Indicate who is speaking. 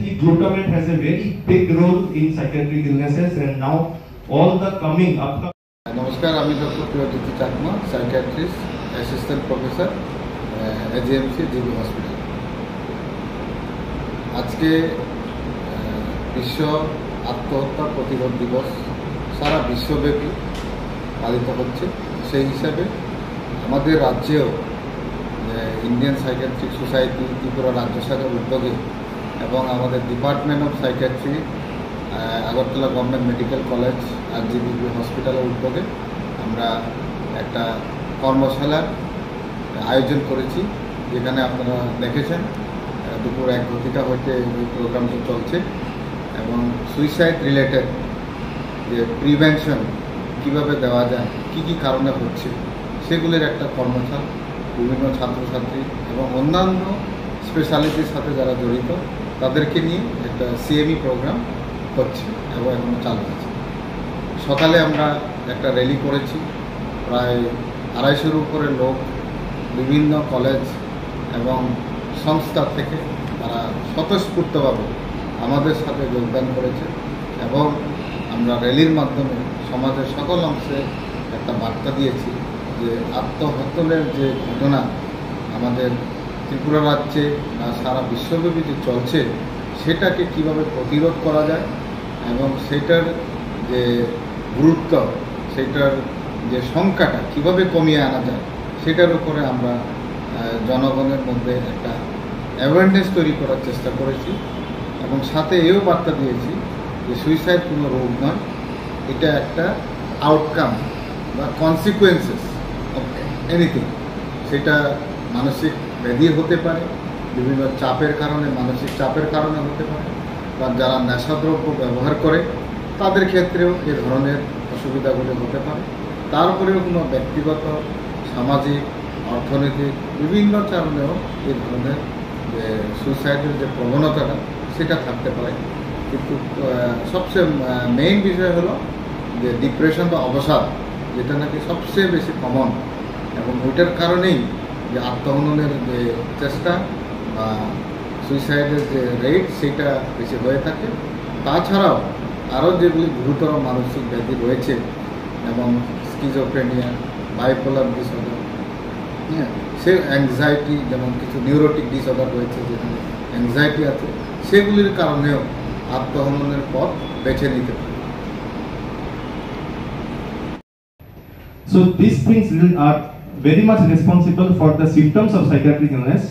Speaker 1: obviously glutamate has a very big role in psychiatric illnesses, and now all the upcoming.
Speaker 2: नमस्कार, আমি doctor Priyajyoti Chakma, psychiatrist, assistant professor, AGMC GB hospital. আজকে বিশ্ব আত্মহত্যা প্রতিরোধ দিবস সারা বিশ্বব্যাপী পালিত হচ্ছে। সেই হিসাবে আমাদের রাজ্যেও ইন্ডিয়ান সাইকিয়াট্রিক সোসাইটি ত্রিপুরা রাজ্য শাখার উদ্যোগে এবং আমাদের department of psychiatry Agartala government medical college আর জিবি হসপিটালের উদ্যোগে আমরা একটা কর্মশালার আয়োজন করেছি, যেখানে আপনারা দেখেছেন দুপুর 1:00 হইতে এই প্রোগ্রামটি চলছে এবং সুইসাইড রিলেটেড যে প্রিভেনশন কীভাবে দেওয়া যায়, কী কী কারণে হচ্ছে সেগুলির একটা কর্মশালা বিভিন্ন ছাত্রছাত্রী এবং অন্যান্য স্পেশালিটির সাথে যারা জড়িত তাদেরকে নিয়ে একটা সিএমই প্রোগ্রাম হচ্ছে এবং এখনও চালু আছে। সকালে আমরা একটা র্যালি করেছি, প্রায় 250-র উপরে লোক বিভিন্ন কলেজ এবং সংস্থা থেকে তারা স্বতঃস্ফূর্তভাবে আমাদের সাথে যোগদান করেছে এবং আমরা র্যালির মাধ্যমে সমাজের সকল অংশে একটা বার্তা দিয়েছি যে আত্মহত্যনের যে ঘটনা আমাদের ত্রিপুরা রাজ্যে বা সারা বিশ্বব্যাপী যে চলছে সেটাকে কিভাবে প্রতিরোধ করা যায় এবং সেটার যে গুরুত্ব, সেটার যে সংখ্যাটা কিভাবে কমিয়ে আনা যায় সেটার উপরে আমরা জনগণের মধ্যে একটা অ্যাওয়ারনেস তৈরি করার চেষ্টা করেছি এবং সাথে এও বার্তা দিয়েছি যে সুইসাইড কোনো রোগ নয়, এটা একটা আউটকাম বা কনসিকুয়েন্সেস অফ এনিথিং। সেটা মানসিক ব্যাধি হতে পারে, বিভিন্ন চাপের কারণে, মানসিক চাপের কারণে হতে পারে, বা যারা নেশাদ্রব্য ব্যবহার করে তাদের ক্ষেত্রেও এ ধরনের অসুবিধাগুলি হতে পারে। তারপরেও কোনো ব্যক্তিগত, সামাজিক, অর্থনৈতিক বিভিন্ন কারণেও এই ধরনের যে সুইসাইডের যে প্রবণতাটা সেটা থাকতে পারে। কিন্তু সবচেয়ে মেইন বিষয় হলো যে ডিপ্রেশন বা অবসাদ, যেটা নাকি সবচেয়ে বেশি কমন এবং ওইটার কারণেই যে আত্মহননের যে চেষ্টা বা সুইসাইডের যে রেট সেটা বেশি হয়ে থাকে। তাছাড়াও আরও যেগুলি গুরুতর মানসিক ব্যাধি রয়েছে এবং স্কিজোফ্রেনিয়া, বাইপোলার ডিসঅর্ডার, হ্যাঁ, সে অ্যাংজাইটি, যেমন কিছু নিউরোটিক ডিসঅর্ডার রয়েছে যেখানে অ্যাংজাইটি আছে, সেগুলির কারণেও আত্মহননের পথ বেছে নিতে পারে।
Speaker 1: So these things are very much responsible for the symptoms of psychiatric illness.